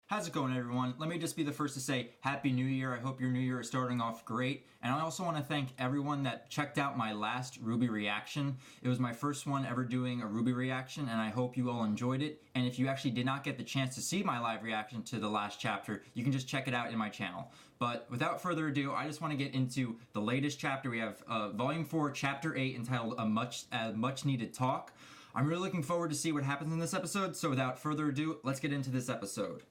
How's it going, everyone? Let me just be the first to say Happy New Year. I hope your New Year is starting off great. And I also want to thank everyone that checked out my last RWBY reaction. It was my first one ever doing a RWBY reaction, and I hope you all enjoyed it. And if you actually did not get the chance to see my live reaction to the last chapter, you can just check it out in my channel. But without further ado, I just want to get into the latest chapter. We have Volume 4, Chapter 8, entitled A Much Needed Talk. I'm really looking forward to see what happens in this episode, so without further ado, let's get into this episode.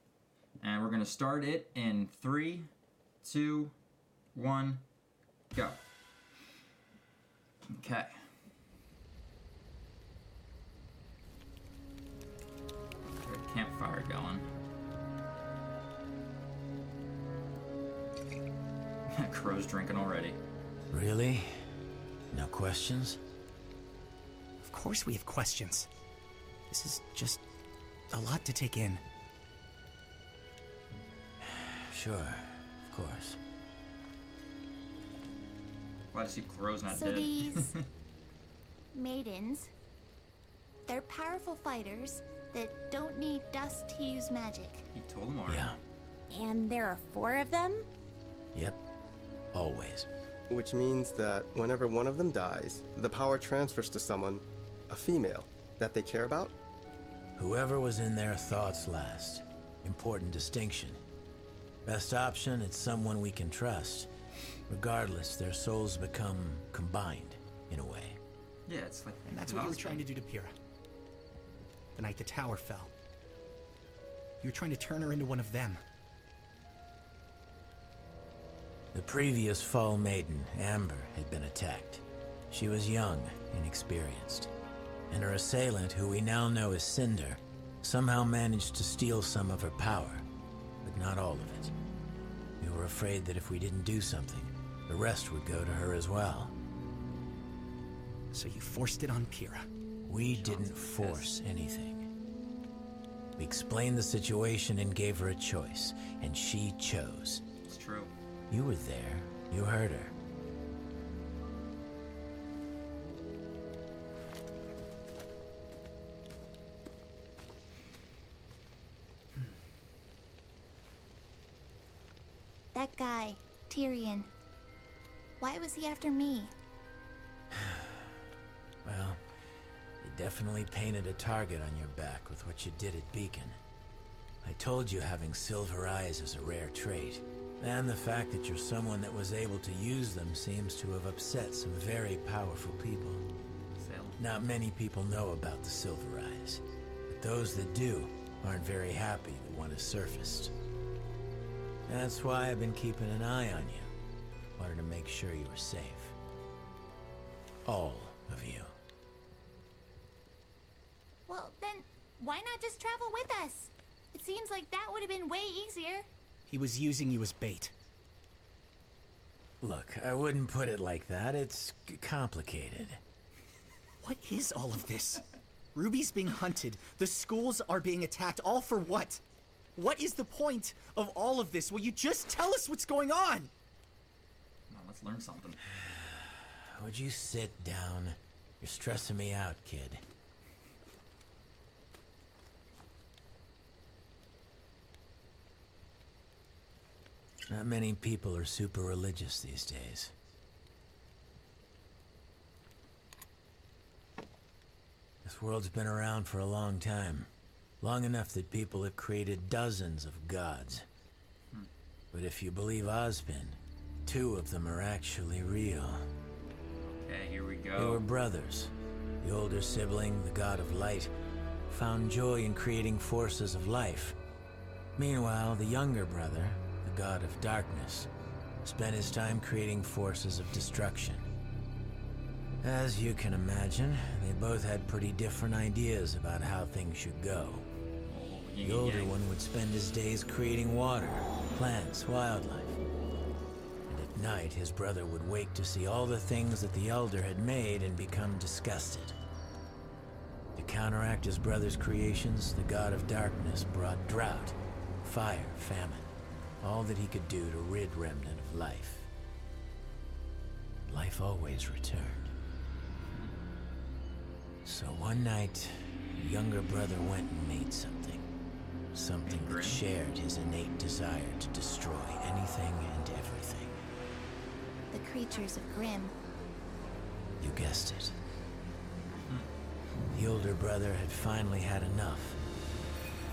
And we're going to start it in 3, 2, 1, go. Okay. Get a campfire going. Qrow's drinking already. Really? No questions? Of course we have questions. This is just a lot to take in. Sure, of course. Glad to see Qrow's not So dead. these maidens, they're powerful fighters that don't need dust to use magic. He told him already. Yeah. And there are 4 of them? Yep. Always. Which means that whenever one of them dies, the power transfers to someone, a female, that they care about? Whoever was in their thoughts last. Important distinction. Best option, it's someone we can trust. Regardless, their souls become combined, in a way. Yeah, it's like... And that's what you were trying to do to Pyrrha. The night the tower fell. You were trying to turn her into one of them. The previous Fall Maiden, Amber, had been attacked. She was young, inexperienced. And her assailant, who we now know as Cinder, somehow managed to steal some of her power. But not all of it. We were afraid that if we didn't do something, the rest would go to her as well. So you forced it on Pyrrha. We didn't force anything. We explained the situation and gave her a choice, and she chose. It's true. You were there. You heard her. That guy, Tyrion. Why was he after me? Well, you definitely painted a target on your back with what you did at Beacon. I told you having silver eyes is a rare trait. And the fact that you're someone that was able to use them seems to have upset some very powerful people. Salem. Not many people know about the silver eyes, but those that do aren't very happy that one has surfaced. That's why I've been keeping an eye on you. Wanted to make sure you were safe. All of you. Well, then, why not just travel with us? It seems like that would have been way easier. He was using you as bait. Look, I wouldn't put it like that. It's complicated. What is all of this? Ruby's being hunted. The schools are being attacked. All for what? What is the point of all of this? Will you just tell us what's going on? Come on, let's learn something. Would you sit down? You're stressing me out, kid. Not many people are super religious these days. This world's been around for a long time. Long enough that people have created dozens of gods. But if you believe Ozpin, 2 of them are actually real. Okay, here we They go. were brothers. The older sibling, the god of light, found joy in creating forces of life. Meanwhile, the younger brother, the god of darkness, spent his time creating forces of destruction. As you can imagine, they both had pretty different ideas about how things should go. The older one would spend his days creating water, plants, wildlife. And at night, his brother would wake to see all the things that the elder had made and become disgusted. To counteract his brother's creations, the god of darkness brought drought, fire, famine, all that he could do to rid Remnant of life. Life always returned. So one night, the younger brother went and made something. Something that Grim. shared his innate desire to destroy anything and everything. The creatures of Grimm. You guessed it. The older brother had finally had enough.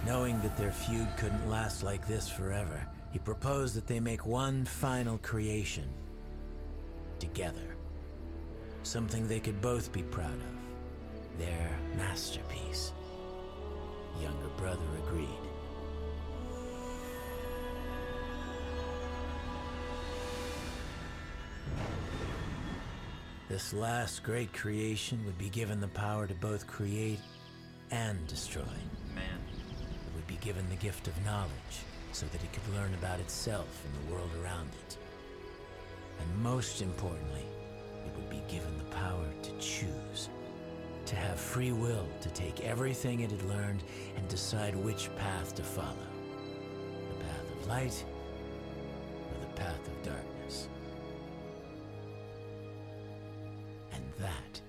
Knowing that their feud couldn't last like this forever, he proposed that they make one final creation. Together. Something they could both be proud of. Their masterpiece. Younger brother agreed. This last great creation would be given the power to both create and destroy. Man. It would be given the gift of knowledge, so that it could learn about itself and the world around it. And most importantly, it would be given the power to choose. To have free will to take everything it had learned and decide which path to follow. The path of light or the path of darkness. And that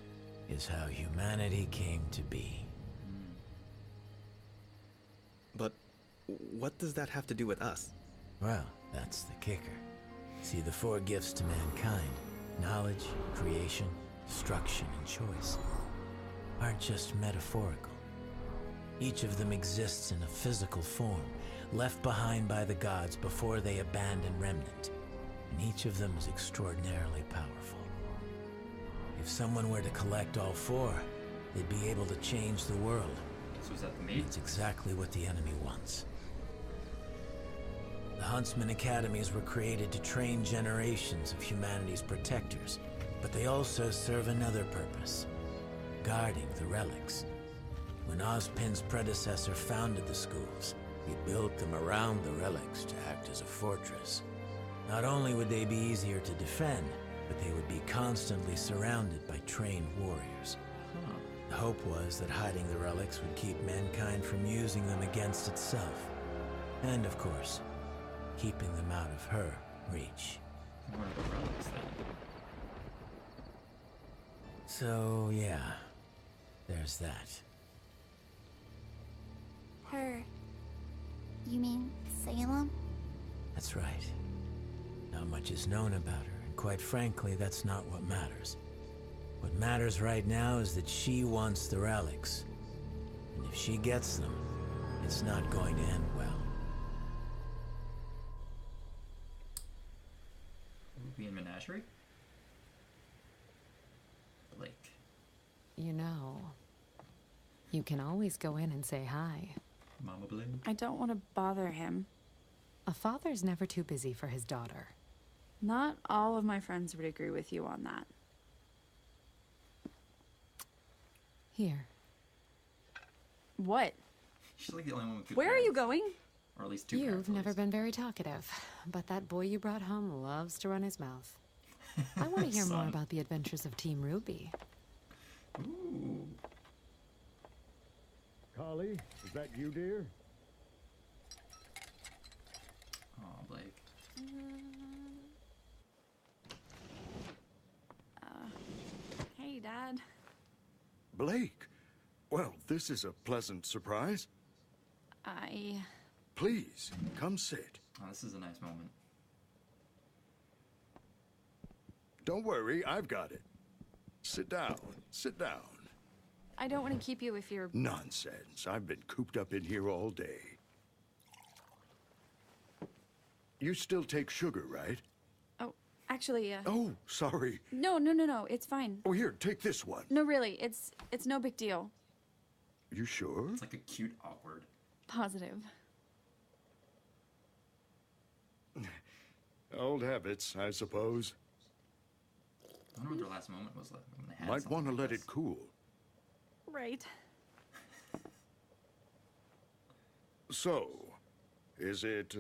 is how humanity came to be. But what does that have to do with us? Well, that's the kicker. See, the four gifts to mankind, knowledge, creation, destruction, and choice, aren't just metaphorical. Each of them exists in a physical form, left behind by the gods before they abandoned Remnant, and each of them is extraordinarily powerful. If someone were to collect all four, they'd be able to change the world. So is that the And mate? it's exactly what the enemy wants. The Huntsman Academies were created to train generations of humanity's protectors, but they also serve another purpose: guarding the relics. When Ozpin's predecessor founded the schools, he built them around the relics to act as a fortress. Not only would they be easier to defend, but they would be constantly surrounded by trained warriors. The hope was that hiding the relics would keep mankind from using them against itself. And of course, keeping them out of her reach. What are the relics then? So, yeah, there's that. Her. You mean Salem? That's right. Not much is known about her, and quite frankly, that's not what matters. What matters right now is that she wants the relics. And if she gets them, it's not going to end well. RWBY Menagerie? Blake. You know, you can always go in and say hi. Mama Blake? I don't want to bother him. A father's never too busy for his daughter. Not all of my friends would agree with you on that. Here. What? She's like the only one with good Where are you parents. going? Or at least two parents, You've at never least. been very talkative, but that boy you brought home loves to run his mouth. I want to hear more Son. about the adventures of Team RWBY. Ooh. Collie, is that you, dear? Aw, Blake. Hey, Dad. Blake. Well, this is a pleasant surprise. Please, come sit. Oh, this is a nice moment. Don't worry, I've got it. Sit down, sit down. I don't want to keep you if you're... Nonsense. I've been cooped up in here all day. You still take sugar, right? Oh, actually, Oh, sorry. No, it's fine. Oh, here, take this one. No, really, it's no big deal. You sure? It's like a cute awkward. Positive. Old habits, I suppose. I wonder what their last moment was like when they had Might something want to like let this. it cool. Right. So, is it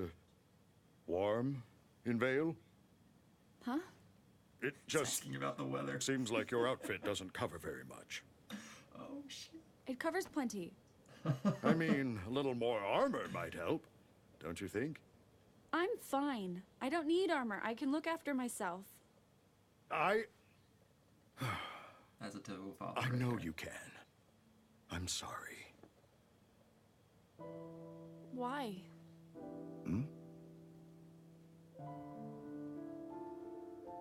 warm in Vale? Huh? It just Asking about the weather. seems like your outfit doesn't cover very much. Oh, shit. It covers plenty. I mean, a little more armor might help, don't you think? I'm fine. I don't need armor. I can look after myself. I As a typical father. I right know there. you can. I'm sorry. Why?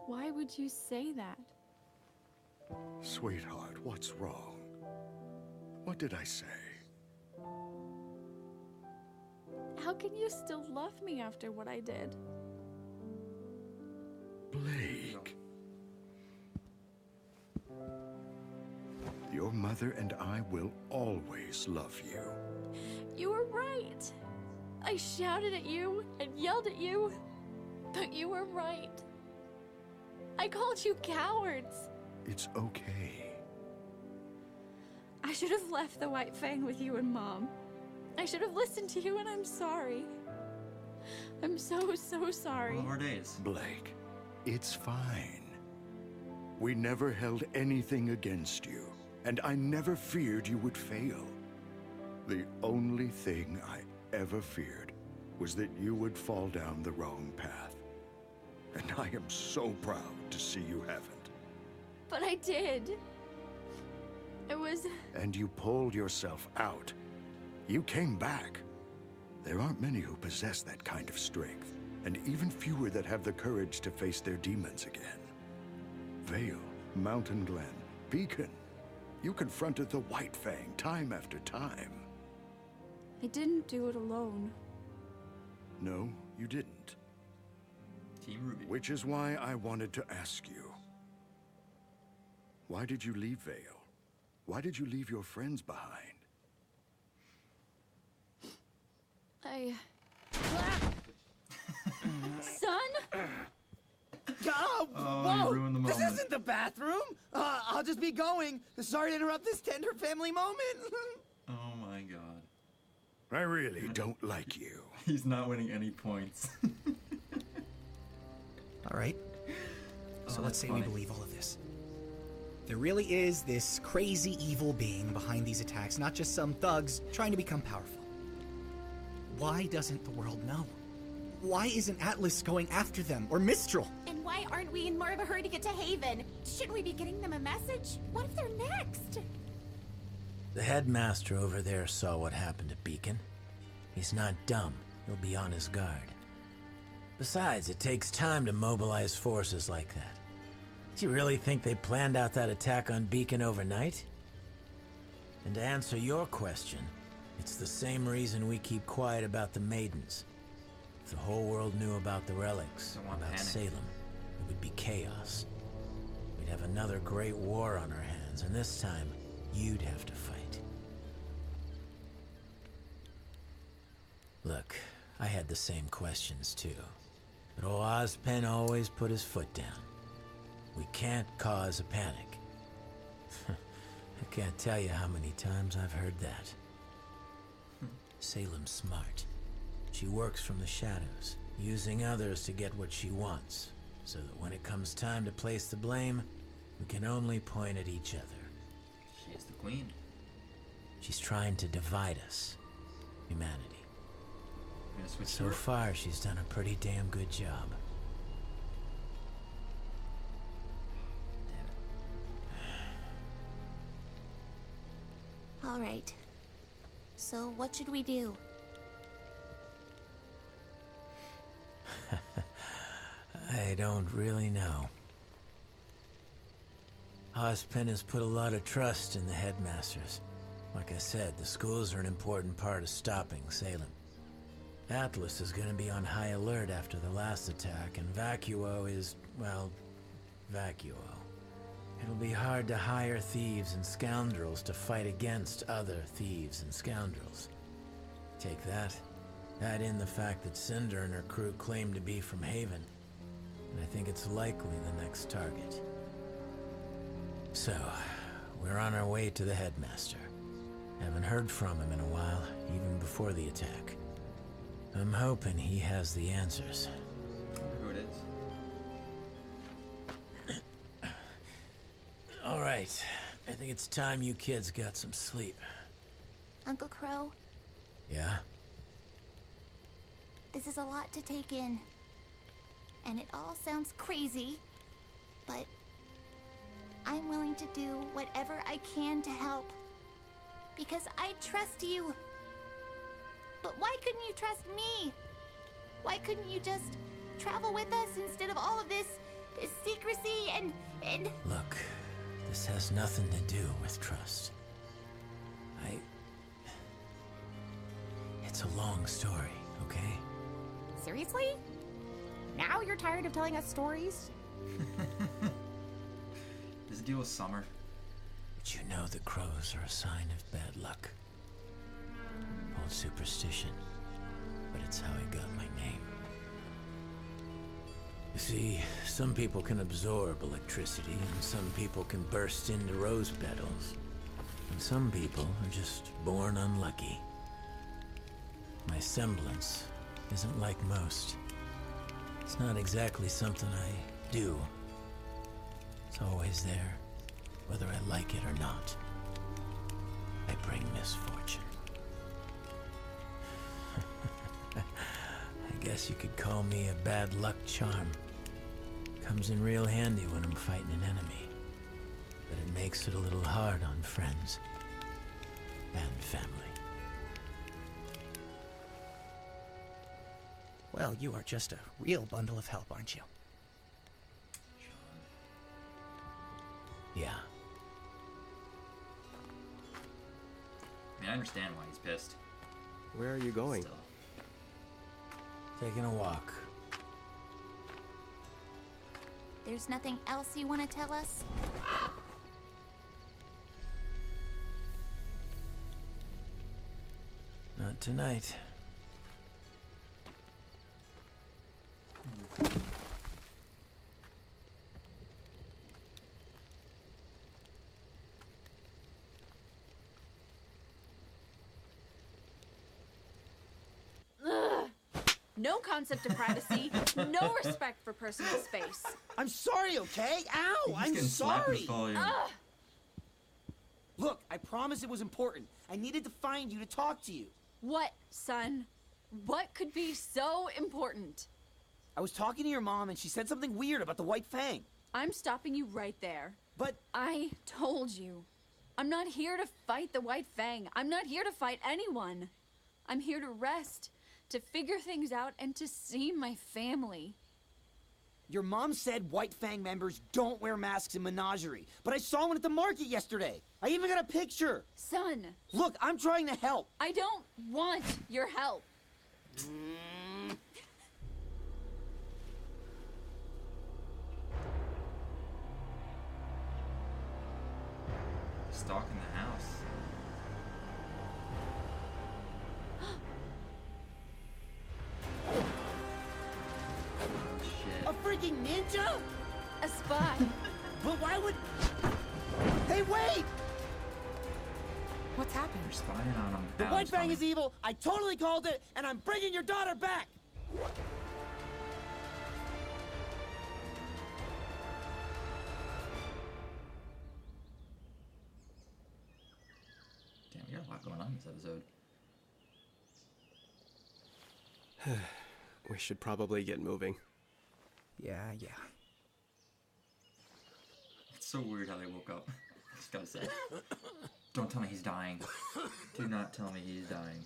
Why would you say that? Sweetheart, what's wrong? What did I say? How can you still love me after what I did? Blake. Your mother and I will always love you. You were right. I shouted at you and yelled at you, but you were right. I called you cowards. It's okay. I should have left the White Fang with you and Mom. I should have listened to you, and I'm sorry. I'm so sorry. All of our days. Blake, it's fine. We never held anything against you, and I never feared you would fail. The only thing I ever feared was that you would fall down the wrong path. And I am so proud to see you haven't. But I did. It was... And you pulled yourself out. You came back. There aren't many who possess that kind of strength, and even fewer that have the courage to face their demons again. Vale, Mountain Glen, Beacon. You confronted the White Fang time after time. I didn't do it alone. No, you didn't. Team Ruby. Which is why I wanted to ask you. Why did you leave Vale? Why did you leave your friends behind? Son? Oh, you ruined the This moment. isn't the bathroom. I'll just be going. Sorry to interrupt this tender family moment. Oh my god. I really don't like you. He's not winning any points. All right. So let's that's say funny. we believe all of this. There really is this crazy evil being behind these attacks, not just some thugs trying to become powerful. Why doesn't the world know? Why isn't Atlas going after them, or Mistral? And why aren't we in more of a hurry to get to Haven? Shouldn't we be getting them a message? What if they're next? The headmaster over there saw what happened at Beacon. He's not dumb. He'll be on his guard. Besides, it takes time to mobilize forces like that. Do you really think they planned out that attack on Beacon overnight? And to answer your question, it's the same reason we keep quiet about the Maidens. If the whole world knew about the relics, Don't want about panic. Salem, it would be chaos. We'd have another great war on our hands, and this time, you'd have to fight. Look, I had the same questions too. But old Ozpen always put his foot down. We can't cause a panic. I can't tell you how many times I've heard that. Salem's smart. She works from the shadows, using others to get what she wants, so that when it comes time to place the blame, we can only point at each other. She is the queen. She's trying to divide us, humanity. I'm gonna switch So to her. far, she's done a pretty damn good job. All right. So what should we do? I don't really know. Ozpen has put a lot of trust in the headmasters. Like I said, the schools are an important part of stopping Salem. Atlas is going to be on high alert after the last attack, and Vacuo is, well, Vacuo. It'll be hard to hire thieves and scoundrels to fight against other thieves and scoundrels. Take that. Add in the fact that Cinder and her crew claim to be from Haven, and I think it's likely the next target. So, we're on our way to the headmaster. Haven't heard from him in a while, even before the attack. I'm hoping he has the answers. I wonder who it is. All right, I think it's time you kids got some sleep. Uncle Qrow, Yeah? this is a lot to take in. And it all sounds crazy, but I'm willing to do whatever I can to help. Because I trust you. But why couldn't you trust me? Why couldn't you just travel with us instead of all of this secrecy and... Look, this has nothing to do with trust. It's a long story, okay? Seriously? Now you're tired of telling us stories? Does it deal with summer? But you know that crows are a sign of bad luck. Old superstition, but it's how I got my name. You see, some people can absorb electricity, and some people can burst into rose petals. And some people are just born unlucky. My semblance isn't like most. It's not exactly something I do. It's always there, whether I like it or not. I bring misfortune. I guess you could call me a bad luck charm. Comes in real handy when I'm fighting an enemy. But it makes it a little hard on friends and family. Well, you are just a real bundle of help, aren't you? Yeah. I mean, I understand why he's pissed. Where are you going? Still. Taking a walk. There's nothing else you want to tell us? Not tonight. No concept of privacy, no respect for personal space. I'm sorry, okay? Ow! He's I'm getting slapped with sorry! volume. Look, I promise it was important. I needed to find you to talk to you. What, son? What could be so important? I was talking to your mom and she said something weird about the White Fang. I'm stopping you right there. But I told you. I'm not here to fight the White Fang. I'm not here to fight anyone. I'm here to rest, to figure things out, and to see my family. your mom said White Fang members don't wear masks in Menagerie, but I saw one at the market yesterday. I even got a picture. Son. Look, I'm trying to help. I don't want your help. Stalking the house. Oh, shit. A freaking ninja? A spy. But why would... Hey, wait! What's happened? You're spying on him. The Adam's White Fang coming. is evil. I totally called it, and I'm bringing your daughter back. Damn, we got a lot going on in this episode. We should probably get moving. Yeah. It's so weird how they woke up. I just gotta say. Don't tell me he's dying. Do not tell me he's dying.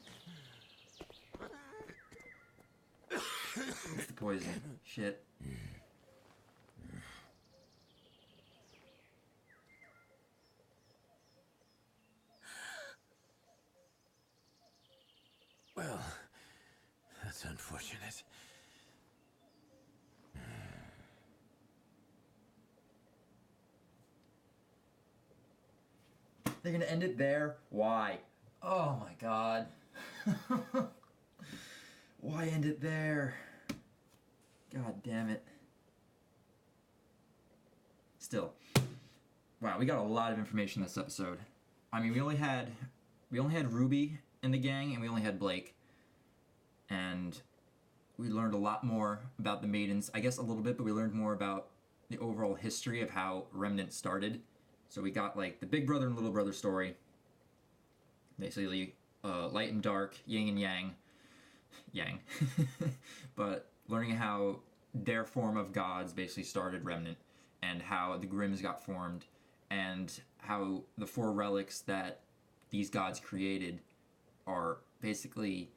It's the poison. Shit. Well, that's unfortunate. They're gonna end it there? Why? Oh my god. Why end it there? God damn it. Still. Wow, we got a lot of information this episode. I mean, we only had RWBY in the gang, and we only had Blake. And we learned a lot more about the Maidens. I guess a little bit, but we learned more about the overall history of how Remnant started. So we got, like, the big brother and little brother story. Basically, light and dark, yin and yang. Yang. But learning how their form of gods basically started Remnant, and how the Grimms got formed, and how the 4 relics that these gods created are basically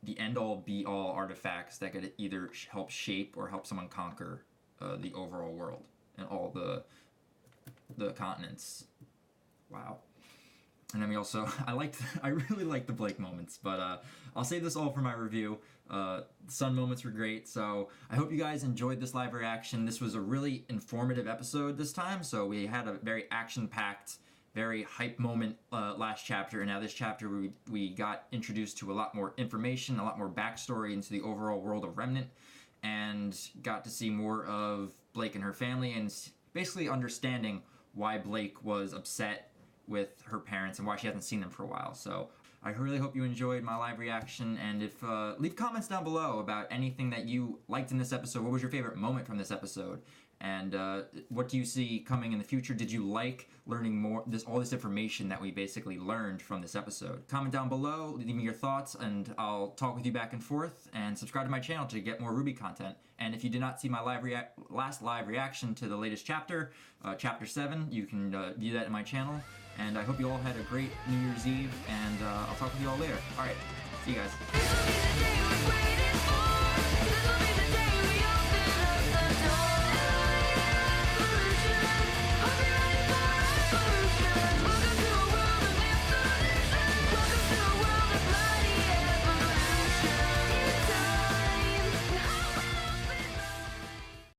the end-all be-all artifacts that could either help shape or help someone conquer the overall world and all the continents. Wow. And then we also, I really liked the Blake moments, but I'll save this all for my review. Sun moments were great, so I hope you guys enjoyed this live reaction. This was a really informative episode this time, so we had a very action-packed, very hype moment last chapter, and now this chapter we got introduced to a lot more information, a lot more backstory into the overall world of Remnant, and got to see more of Blake and her family, and basically understanding why Blake was upset with her parents and why she hasn't seen them for a while. So I really hope you enjoyed my live reaction, and if leave comments down below about anything that you liked in this episode. What was your favorite moment from this episode? And what do you see coming in the future? Did you like learning more, all this information that we basically learned from this episode? Comment down below, leave me your thoughts, and I'll talk with you back and forth. And subscribe to my channel to get more RWBY content. And if you did not see my last live reaction to the latest chapter, Chapter 7, you can view that in my channel. And I hope you all had a great New Year's Eve, and I'll talk with you all later. All right, see you guys.